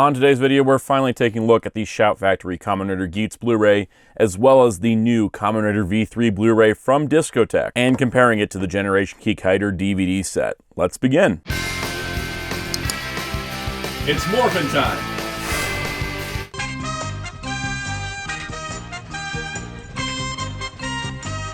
On today's video, we're finally taking a look at the Shout Factory Kamen Rider Geats Blu-ray, as well as the new Kamen Rider V3 Blu-ray from Discotek, and comparing it to the Generation Kikaider DVD set. Let's begin. It's morphin' time!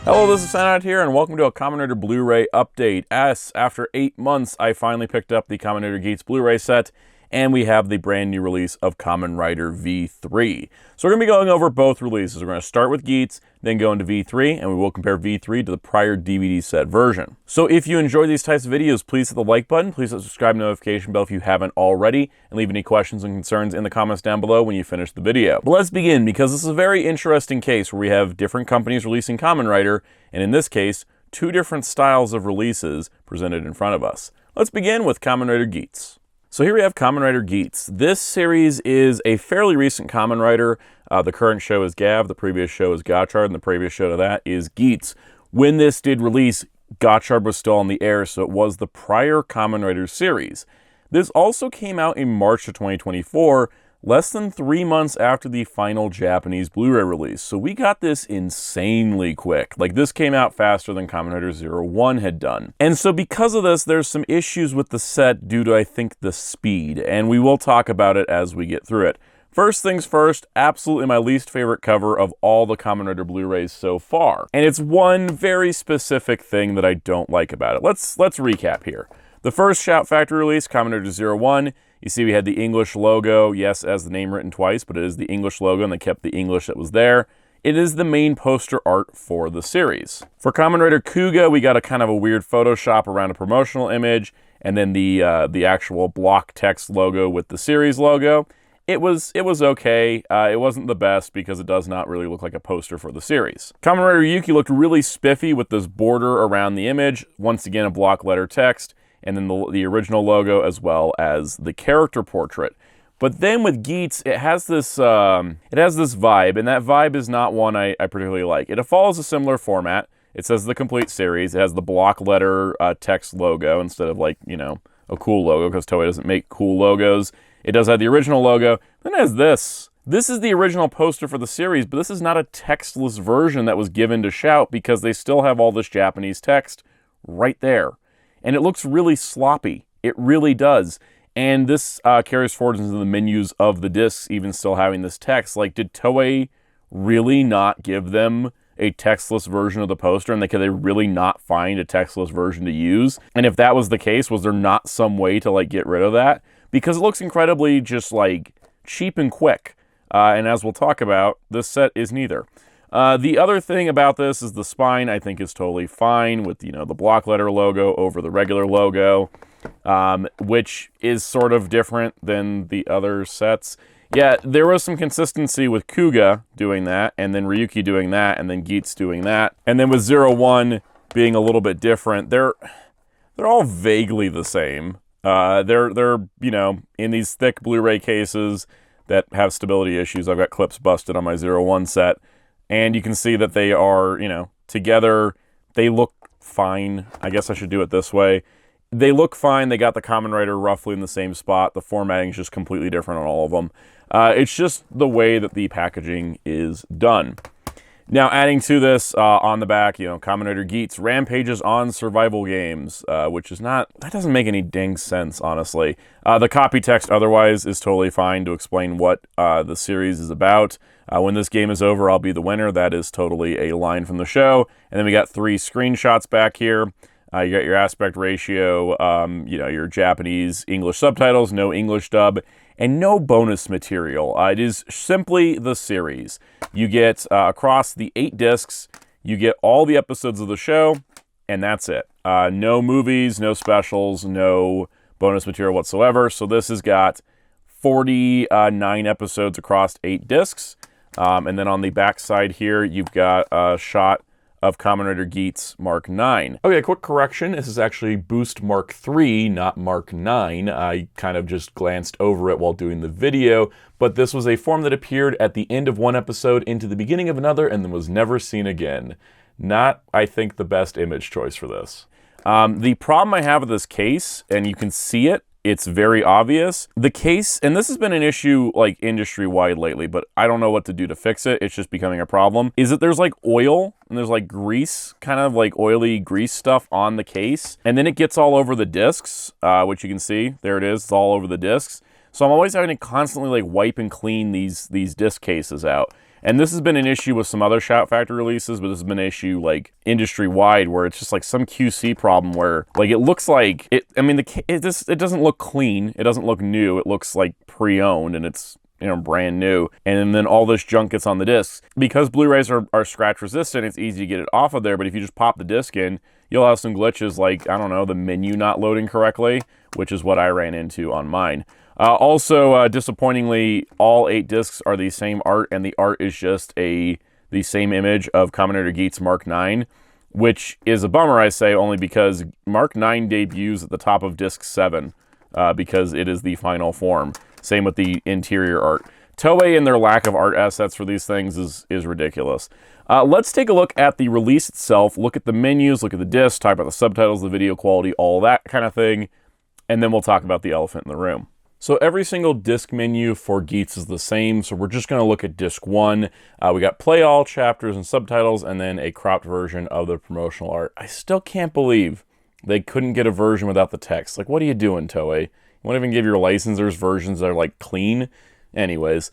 Hello, this is Soundout here, and welcome to a Kamen Rider Blu-ray update. As after 8 months, I finally picked up the Kamen Rider Geats Blu-ray set, and we have the brand new release of Kamen Rider V3. So we're going to be going over both releases. We're going to start with Geats, then go into V3, and we will compare V3 to the prior DVD set version. So if you enjoy these types of videos, please hit the like button, please hit the subscribe notification bell if you haven't already, and leave any questions and concerns in the comments down below when you finish the video. But let's begin, because this is a very interesting case where we have different companies releasing Kamen Rider, and in this case, two different styles of releases presented in front of us. Let's begin with Kamen Rider Geats. So here we have Kamen Rider Geats. This series is a fairly recent Kamen Rider. The current show is Gav, the previous show is Gotchard, and the previous show to that is Geats. When this did release, Gotchard was still on the air, so it was the prior Kamen Rider series. This also came out in March of 2024, less than 3 months after the final Japanese Blu-ray release. So we got this insanely quick. Like, this came out faster than Kamen Rider 01 had done. And so because of this, there's some issues with the set due to, I think, the speed. And we will talk about it as we get through it. First things first, absolutely my least favorite cover of all the Kamen Rider Blu-rays so far. And it's one very specific thing that I don't like about it. Let's recap here. The first Shout Factory release, Kamen Rider 01, you see we had the English logo, yes, as the name written twice, but it is the English logo, and they kept the English that was there. It is the main poster art for the series. For Kamen Rider Kuga, we got a kind of a weird Photoshop around a promotional image, and then the actual block text logo with the series logo. It was okay. It wasn't the best because it does not really look like a poster for the series. Kamen Rider Yuki looked really spiffy with this border around the image, once again a block letter text, and then the original logo as well as the character portrait. But then with Geats, it has this vibe, and that vibe is not one I particularly like. It follows a similar format. It says the complete series. It has the block letter text logo instead of, like, you know, a cool logo, because Toei doesn't make cool logos. It does have the original logo. Then it has this. This is the original poster for the series, but this is not a textless version that was given to Shout, because they still have all this Japanese text right there. And it looks really sloppy. It really does. And this carries forward into the menus of the discs, even still having this text. Like, did Toei really not give them a textless version of the poster, and could they really not find a textless version to use? And if that was the case, was there not some way to, like, get rid of that? Because it looks incredibly just, like, cheap and quick. And as we'll talk about, this set is neither. The other thing about this is the spine, I think, is totally fine with, you know, the block letter logo over the regular logo, which is sort of different than the other sets. Yeah, there was some consistency with Kuga doing that, and then Ryuki doing that, and then Geats doing that. And then with 01 being a little bit different, they're all vaguely the same. They're you know, in these thick Blu-ray cases that have stability issues. I've got clips busted on my 01 set. And you can see that they are, you know, together. They look fine. I guess I should do it this way. They look fine. They got the Kamen Rider roughly in the same spot. The formatting is just completely different on all of them. It's just the way that the packaging is done. Now, adding to this, on the back, you know, Kamen Rider Geats rampages on survival games, which is not, that doesn't make any dang sense, honestly. The copy text otherwise is totally fine to explain what the series is about. When this game is over, I'll be the winner. That is totally a line from the show. And then we got 3 screenshots back here. You got your aspect ratio, you know, your Japanese English subtitles, no English dub, and no bonus material. It is simply the series. You get, across the 8 discs, you get all the episodes of the show, and that's it. No movies, no specials, no bonus material whatsoever. So this has got 49 episodes across 8 discs. And then on the back side here, you've got a shot of Kamen Rider Geats Mark 9. Okay, quick correction. This is actually Boost Mark 3, not Mark 9. I kind of just glanced over it while doing the video, but this was a form that appeared at the end of one episode into the beginning of another and then was never seen again. Not, I think, the best image choice for this. The problem I have with this case, and you can see it, It's very obvious. The case, and this has been an issue like industry-wide lately, but I don't know what to do to fix it. It's just becoming a problem. Is that there's like oil and there's like grease, kind of like oily grease stuff on the case. And then it gets all over the discs, which you can see. There it is. It's all over the discs. So I'm always having to constantly like wipe and clean these disc cases out. And this has been an issue with some other Shout Factory releases, but this has been an issue like industry-wide where it's just like some QC problem where like it looks like it. I mean, it doesn't look clean. It doesn't look new. It looks like pre-owned and it's, you know, brand new. And then all this junk gets on the discs. Because Blu-rays are scratch resistant, it's easy to get it off of there. But if you just pop the disc in, you'll have some glitches like, I don't know, the menu not loading correctly, which is what I ran into on mine. Also, disappointingly, all 8 discs are the same art, and the art is just the same image of Kamen Rider Geats Mark 9, which is a bummer, I say, only because Mark 9 debuts at the top of disc 7, because it is the final form. Same with the interior art. Toei and their lack of art assets for these things is ridiculous. Let's take a look at the release itself, look at the menus, look at the disc, talk about the subtitles, the video quality, all that kind of thing, and then we'll talk about the elephant in the room. So every single disc menu for Geats is the same, so we're just going to look at disc 1. We got play all, chapters, and subtitles, and then a cropped version of the promotional art. I still can't believe they couldn't get a version without the text. Like, what are you doing, Toei? You won't even give your licensors versions that are, like, clean? Anyways,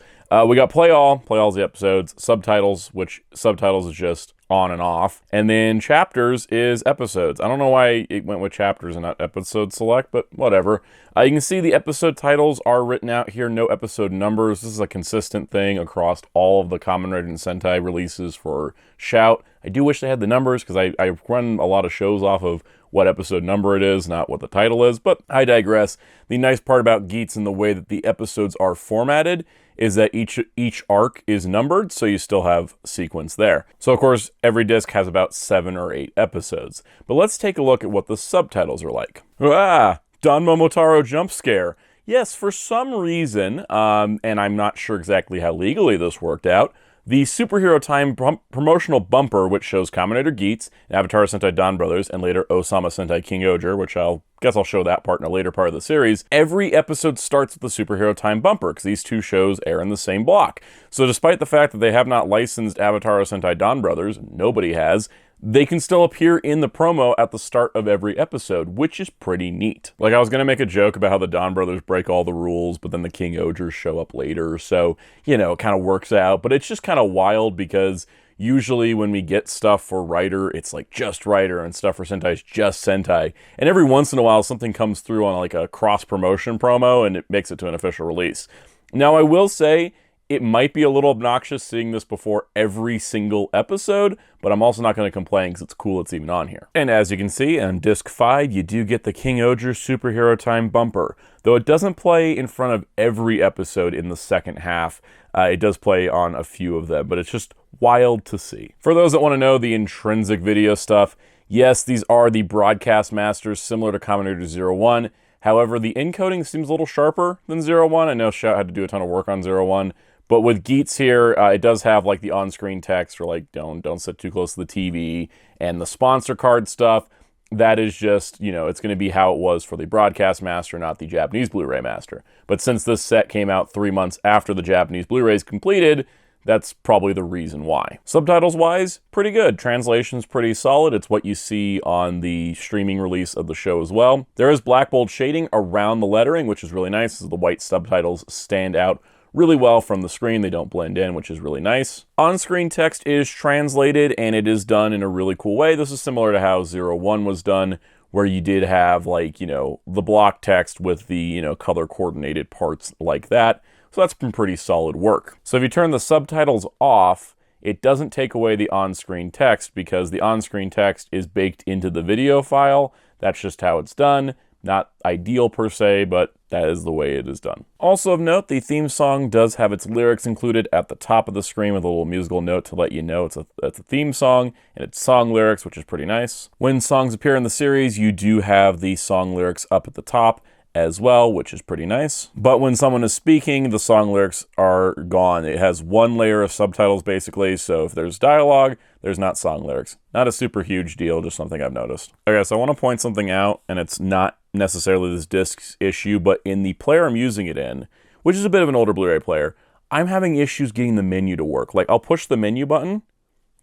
we got play all's the episodes, subtitles, which subtitles is just on and off, and then chapters is episodes. I don't know why it went with chapters and not episode select, but whatever. You can see the episode titles are written out here, no episode numbers. This is a consistent thing across all of the Kamen Rider and Sentai releases for Shout. I do wish they had the numbers, because I run a lot of shows off of what episode number it is, not what the title is, but I digress. The nice part about Geats and the way that the episodes are formatted is that each arc is numbered, so you still have sequence there. So of course, every disc has about 7 or 8 episodes. But let's take a look at what the subtitles are like. Don Momotaro jump scare. Yes, for some reason, and I'm not sure exactly how legally this worked out, the Superhero Time promotional bumper, which shows Kamen Rider Geats, Avatar Sentai Don Brothers, and later Osama Sentai King Oger, which I'll show that part in a later part of the series. Every episode starts with the Superhero Time bumper, because these two shows air in the same block. So despite the fact that they have not licensed Avatar Sentai Don Brothers, nobody has, they can still appear in the promo at the start of every episode, which is pretty neat. Like, I was going to make a joke about how the Don Brothers break all the rules, but then the King Ogers show up later, so, you know, it kind of works out. But it's just kind of wild, because usually when we get stuff for Rider, it's like just Rider, and stuff for Sentai is just Sentai. And every once in a while, something comes through on like a cross-promotion promo, and it makes it to an official release. Now, I will say, it might be a little obnoxious seeing this before every single episode, but I'm also not going to complain because it's cool it's even on here. And as you can see, on disc 5, you do get the King Oger Superhero Time bumper. Though it doesn't play in front of every episode in the second half, it does play on a few of them, but it's just wild to see. For those that want to know the intrinsic video stuff, yes, these are the broadcast masters similar to Kamen Rider 01. However, the encoding seems a little sharper than 01. I know Shout had to do a ton of work on 01. But with Geats here, it does have like the on-screen text or like don't sit too close to the TV, and the sponsor card stuff. That is just, you know, it's going to be how it was for the broadcast master, not the Japanese Blu-ray master. But since this set came out 3 months after the Japanese Blu-rays completed, that's probably the reason why. Subtitles-wise, pretty good. Translation's pretty solid. It's what you see on the streaming release of the show as well. There is black bold shading around the lettering, which is really nice, as the white subtitles stand out really well from the screen. They don't blend in, which is really nice. On-screen text is translated, and it is done in a really cool way. This is similar to how 01 was done, where you did have, like, you know, the block text with the, you know, color-coordinated parts like that. So that's been pretty solid work. So if you turn the subtitles off, it doesn't take away the on-screen text, because the on-screen text is baked into the video file. That's just how it's done. Not ideal per se, but that is the way it is done. Also of note, the theme song does have its lyrics included at the top of the screen with a little musical note to let you know it's a theme song, and it's song lyrics, which is pretty nice. When songs appear in the series, you do have the song lyrics up at the top, as well, which is pretty nice. But when someone is speaking, the song lyrics are gone. It has one layer of subtitles, basically, so if there's dialogue, there's not song lyrics. Not a super huge deal, just something I've noticed. Okay, so I want to point something out, and it's not necessarily this disc's issue, but in the player I'm using it in, which is a bit of an older Blu-ray player, I'm having issues getting the menu to work. Like, I'll push the menu button,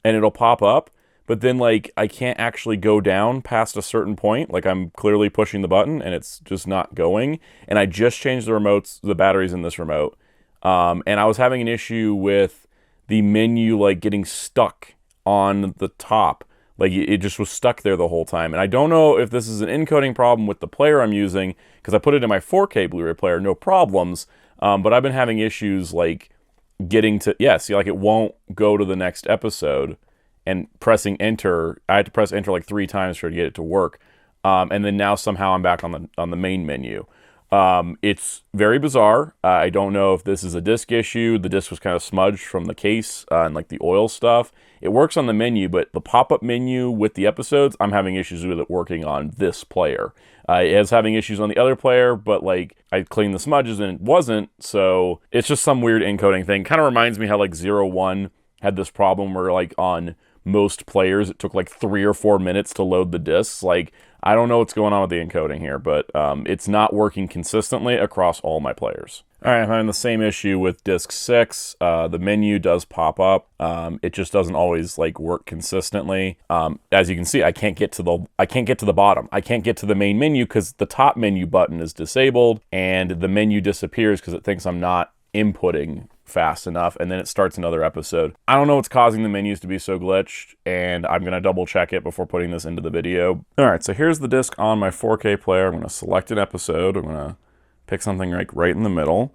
and it'll pop up, but then, like, I can't actually go down past a certain point. Like, I'm clearly pushing the button, and it's just not going. And I just changed the batteries in this remote. And I was having an issue with the menu, like, getting stuck on the top. Like, it just was stuck there the whole time. And I don't know if this is an encoding problem with the player I'm using, because I put it in my 4K Blu-ray player, no problems. But I've been having issues, like, getting to... Yeah, see, like, it won't go to the next episode. And pressing enter, I had to press enter like 3 times to get it to work. And then now somehow I'm back on the main menu. It's very bizarre. I don't know if this is a disc issue. The disc was kind of smudged from the case and like the oil stuff. It works on the menu, but the pop-up menu with the episodes, I'm having issues with it working on this player. It is having issues on the other player, but like I cleaned the smudges and it wasn't. So it's just some weird encoding thing. Kind of reminds me how like 01 had this problem where like on most players it took like 3 or 4 minutes to load the discs. Like, I don't know what's going on with the encoding here, but it's not working consistently across all my players. All right, I'm having the same issue with disc 6. The menu does pop up. It just doesn't always like work consistently. As you can see, I can't get to the bottom. I can't get to the main menu because the top menu button is disabled and the menu disappears because it thinks I'm not inputting fast enough, and then it starts another episode. I don't know what's causing the menus to be so glitched, and I'm going to double check it before putting this into the video. All right, so here's the disc on my 4K player. I'm going to select an episode. I'm going to pick something like right in the middle,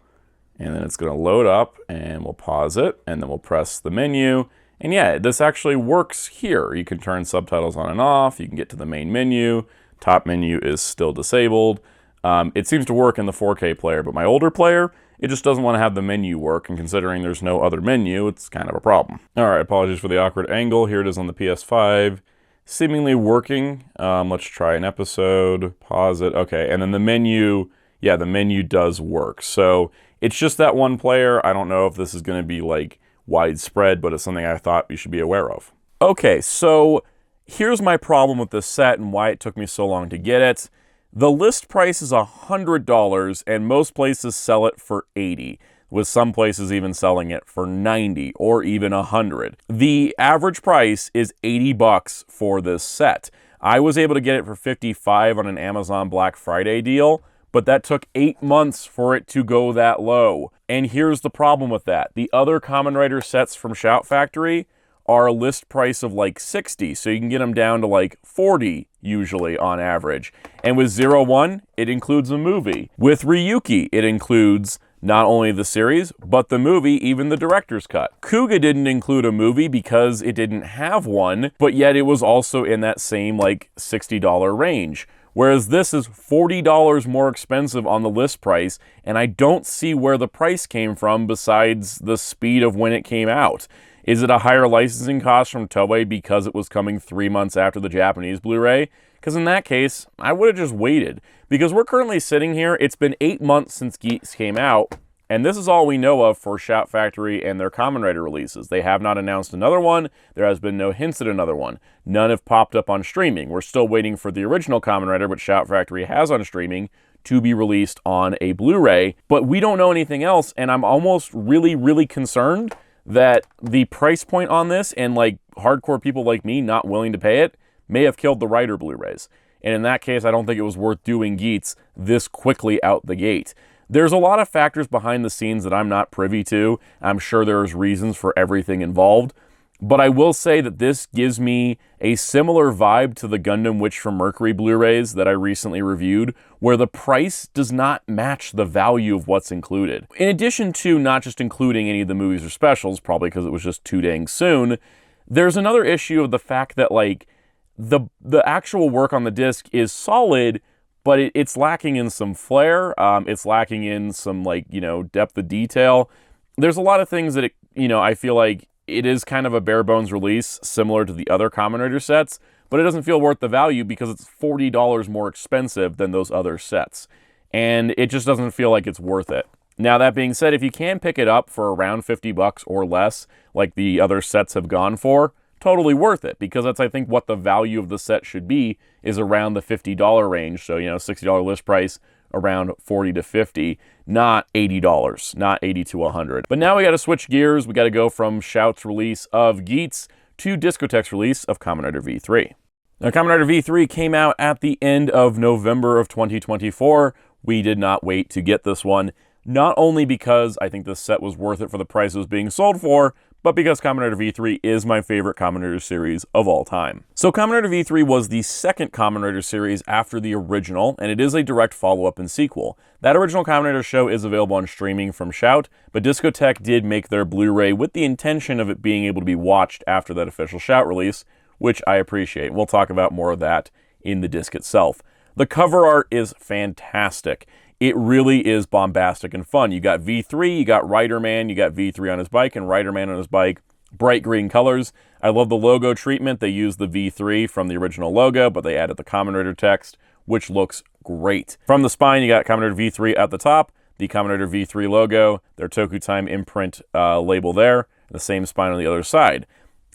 and then it's going to load up, and we'll pause it, and then we'll press the menu. And yeah, this actually works here. You can turn subtitles on and off. You can get to the main menu. Top menu is still disabled. It seems to work in the 4K player, but my older player, it just doesn't want to have the menu work, and considering there's no other menu, it's kind of a problem. All right, apologies for the awkward angle. Here it is on the PS5, seemingly working. Let's try an episode, pause it. Okay, and then the menu, yeah, the menu does work. So it's just that one player. I don't know if this is going to be like widespread, but it's something I thought you should be aware of. Okay, so here's my problem with this set and why it took me so long to get it. The list price is $100, and most places sell it for $80, with some places even selling it for $90 or even $100. The average price is $80 for this set. I was able to get it for $55 on an Amazon Black Friday deal, but that took 8 months for it to go that low. And here's the problem with that. The other Kamen Rider sets from Shout Factory are a list price of like $60, so you can get them down to like $40 usually on average. And with 01, it includes a movie. With Ryuki, it includes not only the series, but the movie, even the director's cut. Kuga didn't include a movie because it didn't have one, but yet it was also in that same like $60 range. Whereas this is $40 more expensive on the list price, and I don't see where the price came from besides the speed of when it came out. Is it a higher licensing cost from Toei because it was coming 3 months after the Japanese Blu-ray? Because in that case, I would have just waited. Because we're currently sitting here, it's been 8 months since Geats came out, and this is all we know of for Shout Factory and their Kamen Rider releases. They have not announced another one. There has been no hints at another one. None have popped up on streaming. We're still waiting for the original Kamen Rider, which Shout Factory has on streaming, to be released on a Blu-ray. But we don't know anything else, and I'm almost really concerned that the price point on this and like hardcore people like me not willing to pay it may have killed the Rider Blu-rays. And in that case, I don't think it was worth doing Geats this quickly out the gate. There's a lot of factors behind the scenes that I'm not privy to. I'm sure there's reasons for everything involved. But I will say that this gives me a similar vibe to the Gundam Witch from Mercury Blu-rays that I recently reviewed, where the price does not match the value of what's included. In addition to not just including any of the movies or specials, probably because it was just too dang soon, there's another issue of the fact that like the actual work on the disc is solid, but it's lacking in some flair. It's lacking in some like, you know, depth of detail. There's a lot of things that I feel like it is kind of a bare bones release similar to the other Kamen Rider sets, but it doesn't feel worth the value because it's $40 more expensive than those other sets. and it just doesn't feel like it's worth it. Now, that being said, if you can pick it up for around 50 bucks or less, like the other sets have gone for, totally worth it, because that's, I think, what the value of the set should be, is around the $50 range. So, you know, $60 list price, around $40 to $50, not $80, not $80 to $100. But now we got to switch gears. We got to go from Shout's release of Geats to Discotek's release of Kamen Rider V3. Now, Kamen Rider V3 came out at the end of November of 2024. We did not wait to get this one, not only because I think this set was worth it for the price it was being sold for, but because Kamen Rider V3 is my favorite Kamen Rider series of all time. So Kamen Rider V3 was the second Kamen Rider series after the original, and it is a direct follow-up and sequel. That original Kamen Rider show is available on streaming from Shout, but Discotek did make their Blu-ray with the intention of it being able to be watched after that official Shout release, which I appreciate. We'll talk about more of that in the disc itself. The cover art is fantastic. It really is bombastic and fun. You got V3, you got Rider Man, you got V3 on his bike, and Rider Man on his bike. Bright green colors. I love the logo treatment. They used the V3 from the original logo, but they added the Kamen Rider text, which looks great. From the spine, you got Kamen Rider V3 at the top, the Kamen Rider V3 logo, their Toku Time imprint label there, and the same spine on the other side.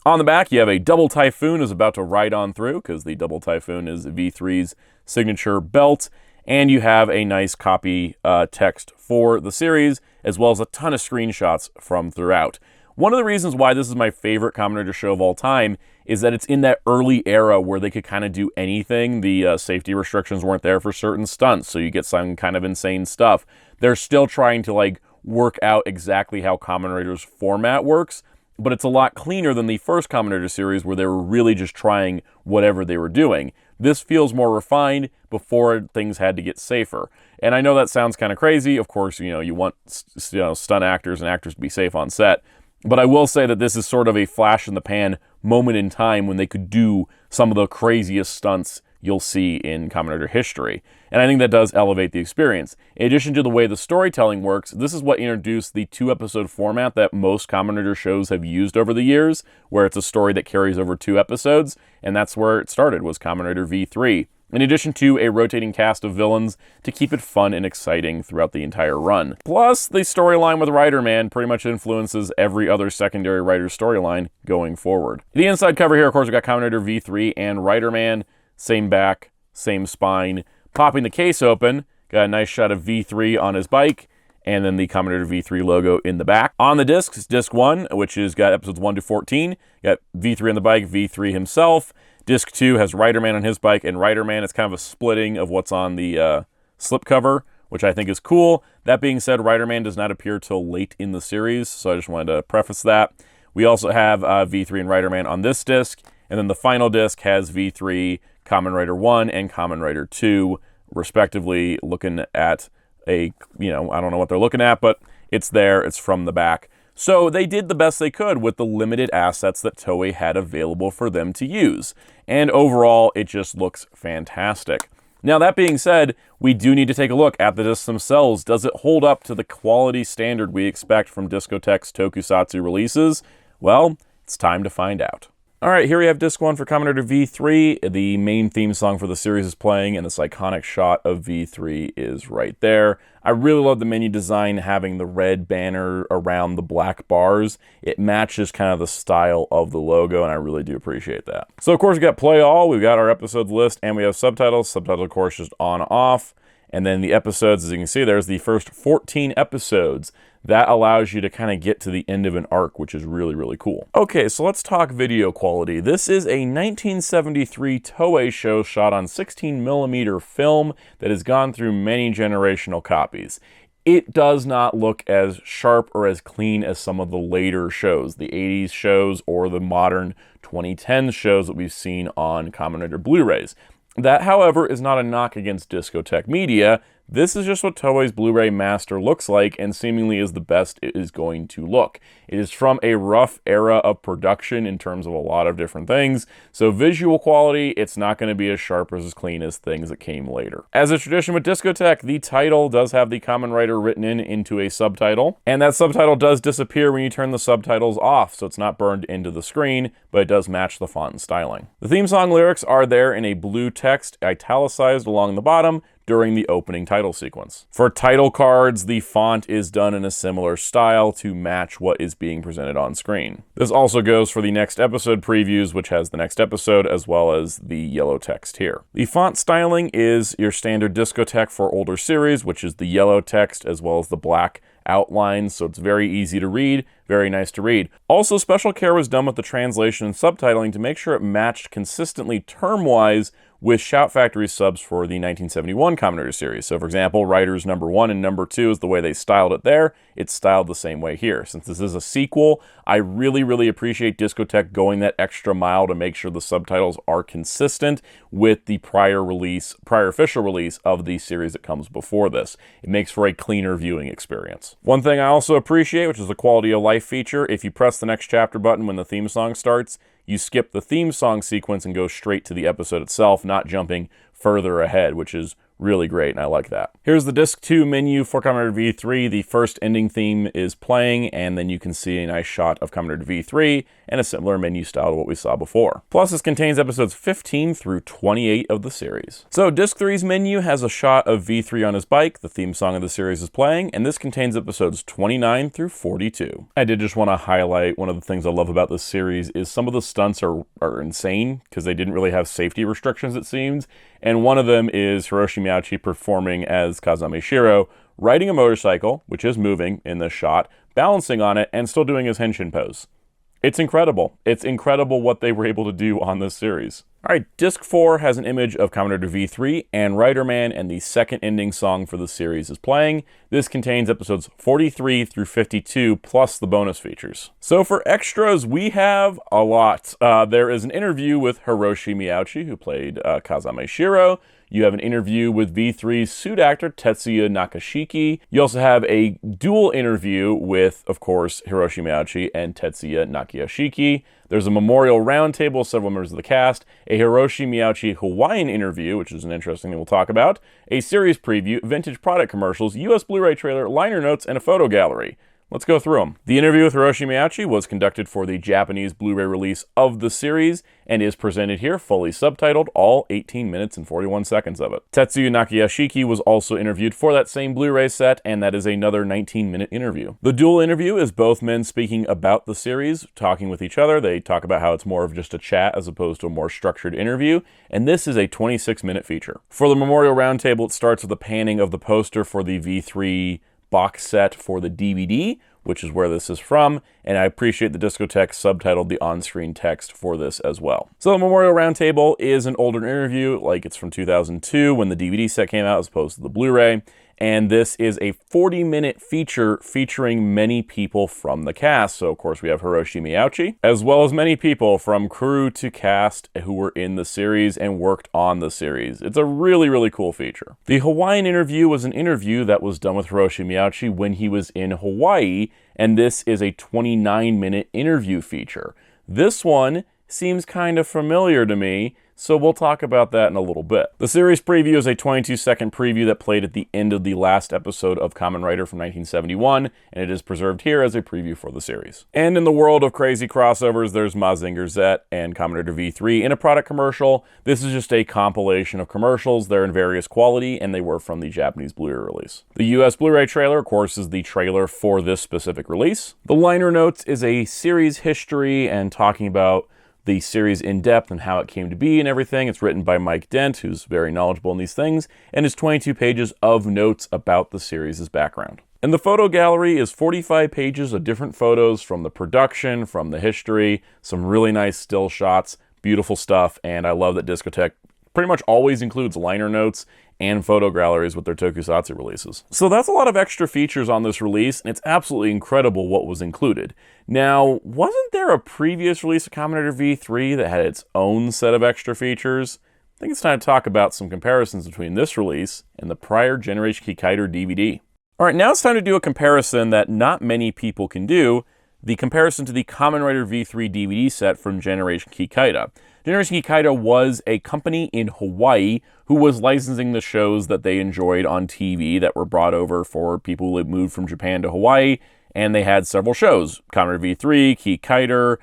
On the back, you have a double typhoon is about to ride on through, because the double typhoon is V3's signature belt. And you have a nice copy text for the series, as well as a ton of screenshots from throughout. One of the reasons why this is my favorite Kamen Rider show of all time is that it's in that early era where they could kind of do anything. The safety restrictions weren't there for certain stunts, so you get some kind of insane stuff. They're still trying to like work out exactly how Kamen Rider's format works, but it's a lot cleaner than the first Kamen Rider series where they were really just trying whatever they were doing. This feels more refined before things had to get safer. And I know that sounds kind of crazy. Of course, you know, you want stunt actors and actors to be safe on set. But I will say that this is sort of a flash in the pan moment in time when they could do some of the craziest stunts you'll see in Kamen Rider history. And I think that does elevate the experience. In addition to the way the storytelling works, this is what introduced the 2-episode format that most Kamen Rider shows have used over the years, where it's a story that carries over 2 episodes, and that's where it started, was Kamen Rider V3. In addition to a rotating cast of villains to keep it fun and exciting throughout the entire run. Plus, the storyline with Rider Man pretty much influences every other secondary Rider storyline going forward. The inside cover here, of course, we got Kamen Rider V3 and Rider Man. Same back, same spine. Popping the case open, got a nice shot of V3 on his bike, and then the Kamen Rider V3 logo in the back. On the disc, it's disc 1, which has got episodes 1 to 14. Got V3 on the bike, V3 himself. Disc 2 has Rider Man on his bike, and Rider Man is kind of a splitting of what's on the slipcover, which I think is cool. That being said, Rider Man does not appear till late in the series, so I just wanted to preface that. We also have V3 and Rider Man on this disc, and then the final disc has V3, Kamen Rider 1 and Kamen Rider 2, respectively, looking at a, I don't know what they're looking at, but it's there, it's from the back. So they did the best they could with the limited assets that Toei had available for them to use. And overall, it just looks fantastic. Now, that being said, we do need to take a look at the discs themselves. Does it hold up to the quality standard we expect from Discotek's Tokusatsu releases? Well, it's time to find out. Alright, here we have disc 1 for Kamen Rider V3. The main theme song for the series is playing, and this iconic shot of V3 is right there. I really love the menu design, having the red banner around the black bars. It matches kind of the style of the logo, and I really do appreciate that. So, of course, we got play all, we've got our episodes list, and we have subtitles. Subtitles, of course, just on, off. And then the episodes, as you can see, there's the first 14 episodes. That allows you to kind of get to the end of an arc, which is really, really cool. Okay, so let's talk video quality. This is a 1973 Toei show shot on 16mm film that has gone through many generational copies. It does not look as sharp or as clean as some of the later shows, the 80s shows or the modern 2010s shows that we've seen on Kamen Rider Blu-rays. That, however, is not a knock against Discotek Media. This is just what Toei's Blu-ray master looks like, and seemingly is the best it is going to look. It is from a rough era of production in terms of a lot of different things, so visual quality, it's not going to be as sharp or as clean as things that came later. As a tradition with Discotek, the title does have the Kamen Rider written into a subtitle, and that subtitle does disappear when you turn the subtitles off, so it's not burned into the screen, but it does match the font and styling. The theme song lyrics are there in a blue text, italicized along the bottom, during the opening title sequence. For title cards, the font is done in a similar style to match what is being presented on screen. This also goes for the next episode previews, which has the next episode as well as the yellow text here. The font styling is your standard Discotek for older series, which is the yellow text as well as the black outlines, so it's very easy to read, very nice to read. Also, special care was done with the translation and subtitling to make sure it matched consistently term-wise with Shout Factory subs for the 1971 Kamen Rider series. So for example, Riders number 1 and number 2 is the way they styled it there. It's styled the same way here. Since this is a sequel, I really appreciate Discotek going that extra mile to make sure the subtitles are consistent with the prior official release of the series that comes before this. It makes for a cleaner viewing experience. One thing I also appreciate, which is the quality of life feature, if you press the next chapter button when the theme song starts, you skip the theme song sequence and go straight to the episode itself, not jumping further ahead, which is really great, and I like that. Here's the Disc 2 menu for Kamen Rider V3. The first ending theme is playing, and then you can see a nice shot of Kamen Rider V3 and a similar menu style to what we saw before. Plus, this contains episodes 15 through 28 of the series. So, Disc 3's menu has a shot of V3 on his bike, the theme song of the series is playing, and this contains episodes 29 through 42. I did just want to highlight one of the things I love about this series is some of the stunts are insane, because they didn't really have safety restrictions, it seems, and one of them is Hiroshi Miyauchi performing as Kazame Shiro, riding a motorcycle, which is moving in this shot, balancing on it, and still doing his henshin pose. It's incredible. It's incredible what they were able to do on this series. Alright, Disc 4 has an image of Kamen Rider V3 and Rider Man, and the second ending song for the series is playing. This contains episodes 43 through 52, plus the bonus features. So for extras, we have a lot. There is an interview with Hiroshi Miyauchi, who played Kazame Shiro. You have an interview with V3's suit actor, Tetsuya Nakashiki. You also have a dual interview with, of course, Hiroshi Miyauchi and Tetsuya Nakashiki. There's a memorial roundtable of several members of the cast, a Hiroshi Miyauchi Hawaiian interview, which is an interesting thing we'll talk about, a series preview, vintage product commercials, US Blu-ray trailer, liner notes, and a photo gallery. Let's go through them. The interview with Hiroshi Miyauchi was conducted for the Japanese Blu-ray release of the series and is presented here fully subtitled, all 18 minutes and 41 seconds of it. Tetsuya Nakashiki was also interviewed for that same Blu-ray set, and that is another 19-minute interview. The dual interview is both men speaking about the series, talking with each other. They talk about how it's more of just a chat as opposed to a more structured interview, and this is a 26-minute feature. For the Memorial Roundtable, it starts with a panning of the poster for the V3 box set for the DVD, which is where this is from, and I appreciate the Discotek subtitled the on-screen text for this as well. So the Memorial Roundtable is an older interview, like it's from 2002 when the DVD set came out as opposed to the Blu-ray, and this is a 40-minute feature featuring many people from the cast. So of course we have Hiroshi Miyauchi, as well as many people from crew to cast who were in the series and worked on the series. It's a really cool feature. The Hawaiian interview was an interview that was done with Hiroshi Miyauchi when he was in Hawaii, and this is a 29-minute interview feature. This one seems kind of familiar to me, so we'll talk about that in a little bit. The series preview is a 22-second preview that played at the end of the last episode of Kamen Rider from 1971, and it is preserved here as a preview for the series. And in the world of crazy crossovers, there's Mazinger Z and Kamen Rider V3 in a product commercial. This is just a compilation of commercials. They're in various quality, and they were from the Japanese Blu-ray release. The US Blu-ray trailer, of course, is the trailer for this specific release. The liner notes is a series history and talking about the series in depth and how it came to be and everything. It's written by Mike Dent, who's very knowledgeable in these things, and is 22 pages of notes about the series' background. And the photo gallery is 45 pages of different photos from the production, from the history, some really nice still shots, beautiful stuff, and I love that Discotek pretty much always includes liner notes and photo galleries with their Tokusatsu releases. So that's a lot of extra features on this release, and it's absolutely incredible what was included. Now, wasn't there a previous release of Kamen Rider V3 that had its own set of extra features? I think it's time to talk about some comparisons between this release and the prior Generation Kikaider DVD. Alright, now it's time to do a comparison that not many people can do, the comparison to the Kamen Rider V3 DVD set from Generation Kikaider. Generation Kikaider was a company in Hawaii who was licensing the shows that they enjoyed on TV that were brought over for people who had moved from Japan to Hawaii, and they had several shows. Kamen Rider V3, Kikaider,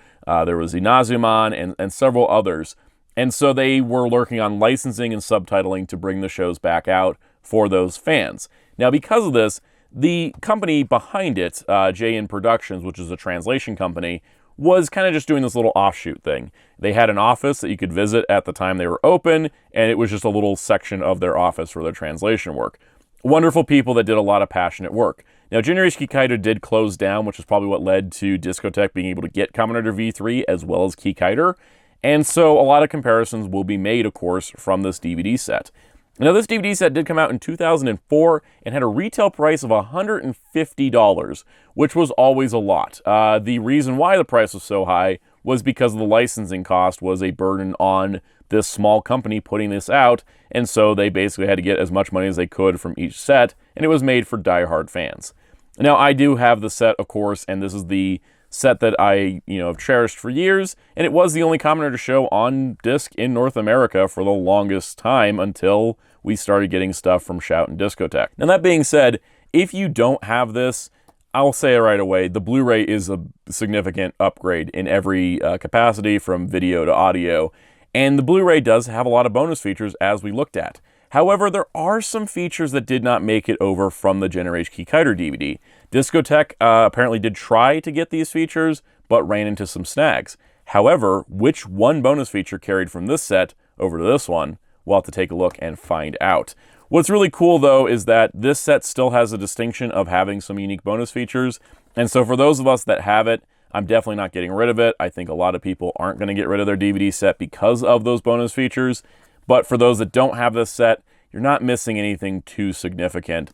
there was Inazuman, and several others. And so they were working on licensing and subtitling to bring the shows back out for those fans. Now, because of this, the company behind it, JN Productions, which is a translation company, was kind of just doing this little offshoot thing. They had an office that you could visit at the time they were open, and it was just a little section of their office for their translation work. Wonderful people that did a lot of passionate work. Now, Generation Kikaider did close down, which is probably what led to Discotek being able to get Kamen Rider V3 as well as Kikaider. And so a lot of comparisons will be made, of course, from this DVD set. Now, this DVD set did come out in 2004 and had a retail price of $150, which was always a lot. The reason why the price was so high was because the licensing cost was a burden on this small company putting this out, and so they basically had to get as much money as they could from each set, and it was made for die-hard fans. Now, I do have the set, of course, and this is the set that I, have cherished for years, and it was the only Kamen Rider show on disc in North America for the longest time until we started getting stuff from Shout and Discotek. Now, that being said, if you don't have this, I'll say it right away, the Blu-ray is a significant upgrade in every capacity from video to audio, and the Blu-ray does have a lot of bonus features as we looked at. However, there are some features that did not make it over from the Generation Kikaider DVD. Discotek apparently did try to get these features, but ran into some snags. However, which one bonus feature carried from this set over to this one, we'll have to take a look and find out. What's really cool, though, is that this set still has a distinction of having some unique bonus features, and so for those of us that have it, I'm definitely not getting rid of it. I think a lot of people aren't going to get rid of their DVD set because of those bonus features. But for those that don't have this set, you're not missing anything too significant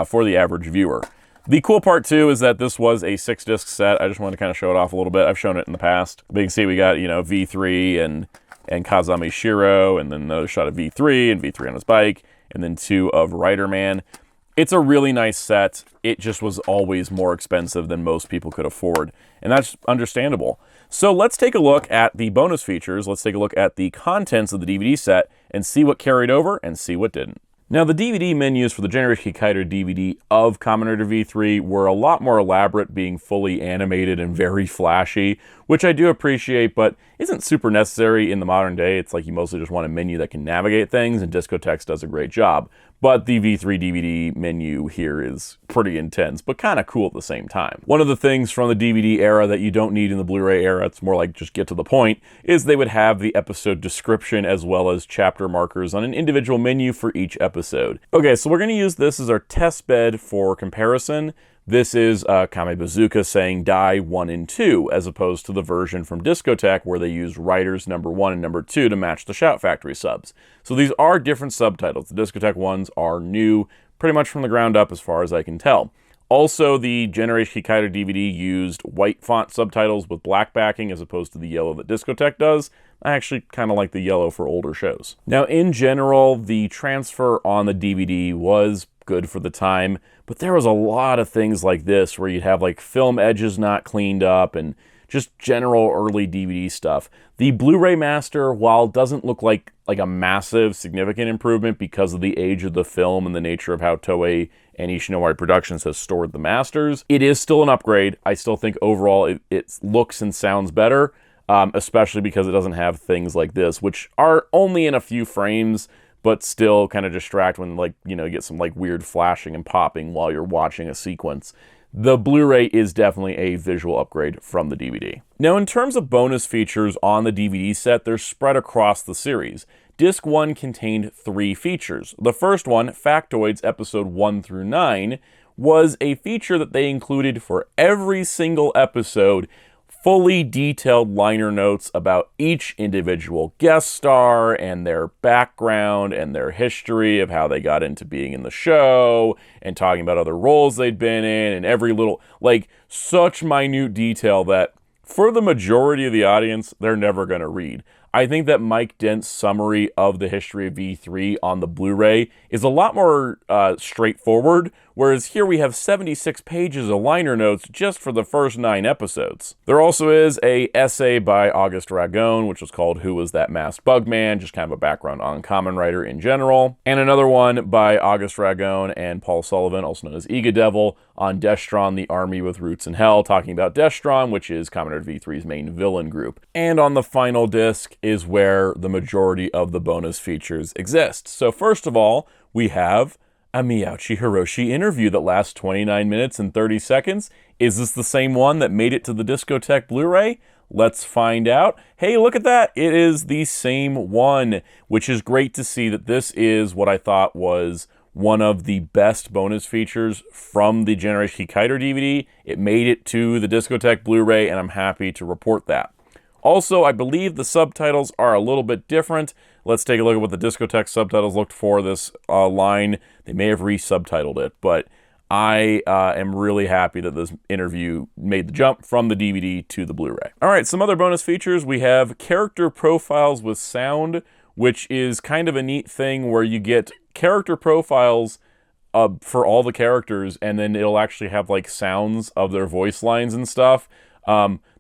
for the average viewer. The cool part, too, is that this was a 6-disc set. I just wanted to kind of show it off a little bit. I've shown it in the past. But you can see we got, V3 and Kazami Shiro, and then another shot of V3 and V3 on his bike, and then 2 of Rider Man. It's a really nice set. It just was always more expensive than most people could afford, and that's understandable. So let's take a look at the bonus features. Let's take a look at the contents of the DVD set and see what carried over and see what didn't. Now, the DVD menus for the Generation Kikaider DVD of Kamen Rider V3 were a lot more elaborate, being fully animated and very flashy, which I do appreciate, but isn't super necessary in the modern day. It's like you mostly just want a menu that can navigate things, and Discotek does a great job. But the V3 DVD menu here is pretty intense, but kind of cool at the same time. One of the things from the DVD era that you don't need in the Blu-ray era, it's more like just get to the point, is they would have the episode description as well as chapter markers on an individual menu for each episode. Okay, so we're going to use this as our test bed for comparison. This is Kame Bazooka saying die 1 and 2, as opposed to the version from Discotek where they used Riders number 1 and number 2 to match the Shout Factory subs. So these are different subtitles. The Discotek ones are new, pretty much from the ground up as far as I can tell. Also, the Generation Kikaider DVD used white font subtitles with black backing as opposed to the yellow that Discotek does. I actually kind of like the yellow for older shows. Now, in general, the transfer on the DVD was good for the time, but there was a lot of things like this where you'd have like film edges not cleaned up and just general early DVD stuff. The Blu-ray master, while doesn't look like a massive significant improvement because of the age of the film and the nature of how Toei and Ishinowari Productions has stored the masters, it is still an upgrade. I still think overall it looks and sounds better, especially because it doesn't have things like this, which are only in a few frames, but still kind of distract when you get some weird flashing and popping while you're watching a sequence. The Blu-ray is definitely a visual upgrade from the DVD. Now, in terms of bonus features on the DVD set, they're spread across the series. Disc 1 contained 3 features. The first one, Factoids Episode 1 through 9, was a feature that they included for every single episode, fully detailed liner notes about each individual guest star and their background and their history of how they got into being in the show and talking about other roles they'd been in and every little, such minute detail that for the majority of the audience, they're never going to read. I think that Mike Dent's summary of the history of V3 on the Blu-ray is a lot more straightforward, whereas here we have 76 pages of liner notes just for the first 9 episodes. There also is a essay by Auguste Ragone, which was called Who Was That Masked Bugman? Just kind of a background on Kamen Rider in general. And another one by Auguste Ragone and Paul Sullivan, also known as Ega Devil, on Destron, the Army with Roots in Hell, talking about Destron, which is Kamen Rider V3's main villain group. And on the final disc is where the majority of the bonus features exist. So first of all, we have A Miyauchi Hiroshi interview that lasts 29 minutes and 30 seconds. Is this the same one that made it to the Discotek Blu-ray? Let's find out. Hey, look at that. It is the same one, which is great to see that this is what I thought was one of the best bonus features from the Generation Kaider DVD. It made it to the Discotek Blu-ray, and I'm happy to report that. Also, I believe the subtitles are a little bit different. Let's take a look at what the Discotek subtitles looked for this line. They may have re-subtitled it, but I am really happy that this interview made the jump from the DVD to the Blu-ray. All right, some other bonus features. We have character profiles with sound, which is kind of a neat thing where you get character profiles for all the characters, and then it'll actually have like sounds of their voice lines and stuff.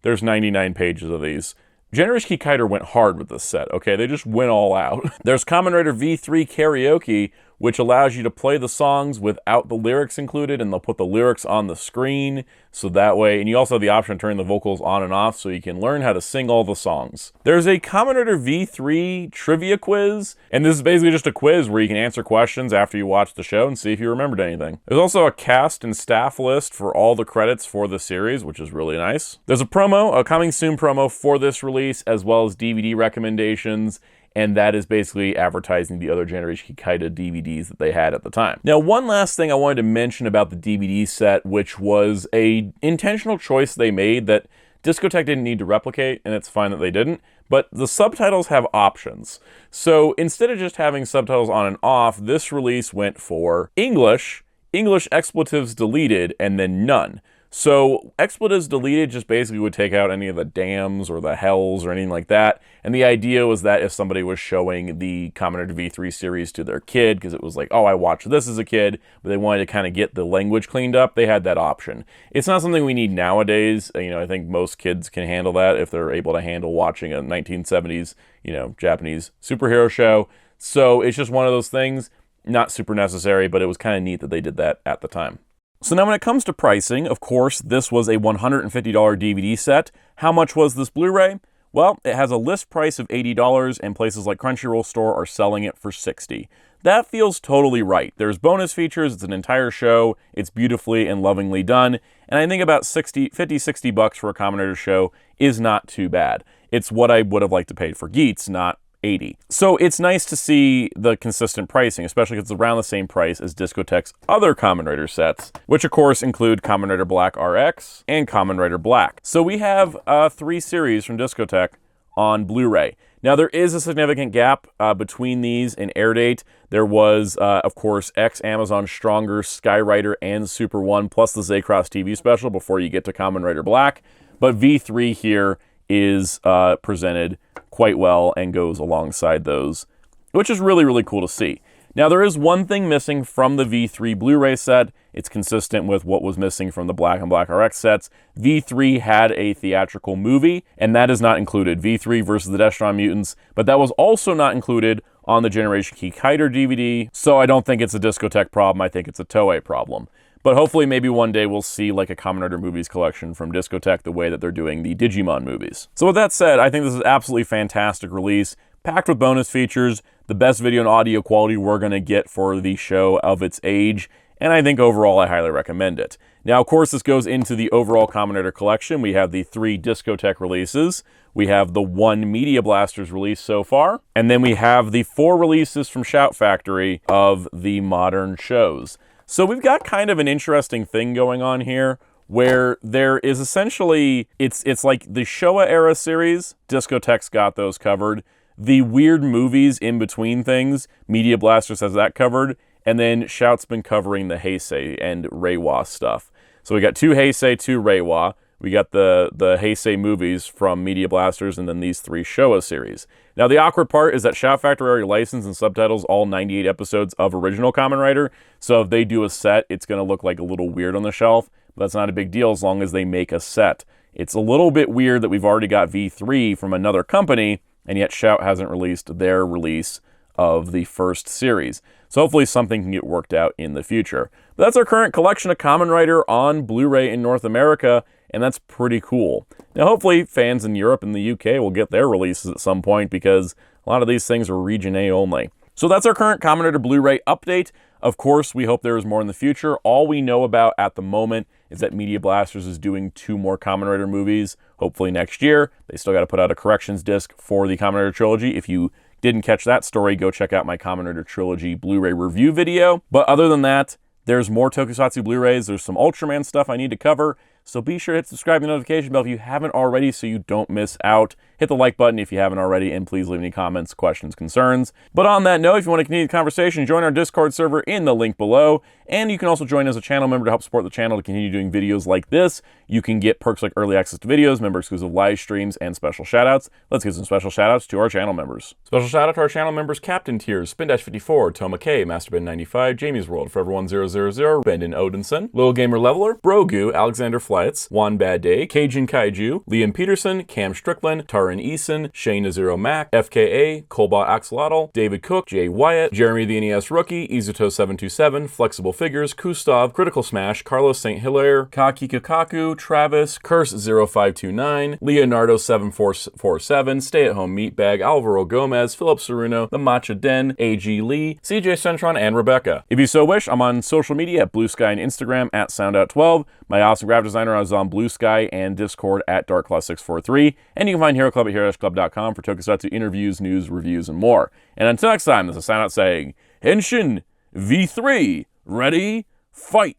There's 99 pages of these. Generation Kaider went hard with this set, okay? They just went all out. There's Kamen Rider V3 Karaoke, which allows you to play the songs without the lyrics included, and they'll put the lyrics on the screen, so that way, and you also have the option of turning the vocals on and off so you can learn how to sing all the songs. There's a Kamen Rider V3 trivia quiz, and this is basically just a quiz where you can answer questions after you watch the show and see if you remembered anything. There's also a cast and staff list for all the credits for the series, which is really nice. There's a promo, a coming soon promo for this release, as well as DVD recommendations, and that is basically advertising the other Generation Kaider DVDs that they had at the time. Now, one last thing I wanted to mention about the DVD set, which was a intentional choice they made that Discotek didn't need to replicate, and it's fine that they didn't, but the subtitles have options. So instead of just having subtitles on and off, this release went for English, English expletives deleted, and then none. So expletives deleted just basically would take out any of the dams or the hells or anything like that. And the idea was that if somebody was showing the Kamen Rider V3 series to their kid, because it was like, oh, I watched this as a kid, but they wanted to kind of get the language cleaned up, they had that option. It's not something we need nowadays. You know, I think most kids can handle that if they're able to handle watching a 1970s, you know, Japanese superhero show. So it's just one of those things, not super necessary, but it was kind of neat that they did that at the time. So now when it comes to pricing, of course, this was a $150 DVD set. How much was this Blu-ray? Well, it has a list price of $80, and places like Crunchyroll Store are selling it for $60. That feels totally right. There's bonus features, it's an entire show, it's beautifully and lovingly done, and I think about $50-$60 for a Kamen Rider show is not too bad. It's what I would have liked to pay for Geats, not $80. So it's nice to see the consistent pricing, especially because it's around the same price as Discotek's other Kamen Rider sets, which of course include Kamen Rider Black RX and Kamen Rider Black. So we have 3 series from Discotek on Blu-ray. Now there is a significant gap between these in air date. There was, of course, Amazon Stronger, Sky Rider, and Super 1, plus the Zaycross TV special before you get to Kamen Rider Black. But V3 here is presented quite well and goes alongside those, which is really, really cool to see. Now, there is one thing missing from the V3 Blu-ray set. It's consistent with what was missing from the Black and Black RX sets. V3 had a theatrical movie, and that is not included. V3 versus the Destron Mutants, but that was also not included on the Generation Kaider DVD, so I don't think it's a Discotek problem. I think it's a Toei problem. But hopefully maybe one day we'll see like a Kamen Rider movies collection from Discotek the way that they're doing the Digimon movies. So with that said, I think this is an absolutely fantastic release, packed with bonus features, the best video and audio quality we're going to get for the show of its age, and I think overall I highly recommend it. Now, of course, this goes into the overall Kamen Rider collection. We have the 3 Discotek releases, we have the 1 Media Blasters release so far, and then we have the 4 releases from Shout Factory of the modern shows. So we've got kind of an interesting thing going on here where there is essentially, it's like the Showa era series, Discotek's got those covered. The weird movies in between things, Media Blasters has that covered. And then Shout's been covering the Heisei and Reiwa stuff. So we got 2 Heisei, 2 Reiwa. We got the Heisei movies from Media Blasters, and then these 3 Showa series. Now, the awkward part is that Shout Factory already licensed and subtitles all 98 episodes of original Kamen Rider, so if they do a set, it's going to look like a little weird on the shelf, but that's not a big deal as long as they make a set. It's a little bit weird that we've already got V3 from another company, and yet Shout hasn't released their release of the first series. So hopefully something can get worked out in the future. But that's our current collection of Kamen Rider on Blu-ray in North America, and that's pretty cool. Now hopefully fans in Europe and the UK will get their releases at some point because a lot of these things are region A only. So that's our current Kamen Rider Blu-ray update. Of course, we hope there is more in the future. All we know about at the moment is that Media Blasters is doing 2 more Kamen Rider movies, hopefully next year. They still got to put out a corrections disc for the Kamen Rider trilogy. If you didn't catch that story, go check out my Kamen Rider trilogy Blu-ray review video. But other than that, there's more Tokusatsu Blu-rays. There's some Ultraman stuff I need to cover. So be sure to hit subscribe and the notification bell if you haven't already so you don't miss out. Hit the like button if you haven't already, and please leave any comments, questions, concerns. But on that note, if you want to continue the conversation, join our Discord server in the link below. And you can also join as a channel member to help support the channel to continue doing videos like this. You can get perks like early access to videos, member-exclusive live streams, and special shoutouts. Let's give some special shoutouts to our channel members. Special shoutout to our channel members: Captain Tiers, Spin-54, Toma K, Masterben95, Jamie's World, Forever1000, Bendon Odinson, Little Gamer Leveler, Brogu, Alexander Flights, Juan Bad Day, Cajun Kaiju, Liam Peterson, Cam Strickland, Taran Eason, Shane Zero Mac, FKA, Colbot Axolotl, David Cook, Jay Wyatt, Jeremy the NES Rookie, Izuto727, Flexible Figures, Kustav, Critical Smash, Carlos St. Hilaire, Kakikaku, Travis, Curse0529, Leonardo7447, Stay at Home Meatbag, Alvaro Gomez, Philip Ceruno, The Matcha Den, AG Lee, CJ Centron, and Rebecca. If you so wish, I'm on social media at Blue Sky and Instagram at Soundout12. My awesome graphic designer is on Blue Sky and Discord at DarkClaw643. And you can find Hero Club at HeroClub.com for Tokusatsu interviews, news, reviews, and more. And until next time, this is Soundout saying, Henshin V3, ready, fight!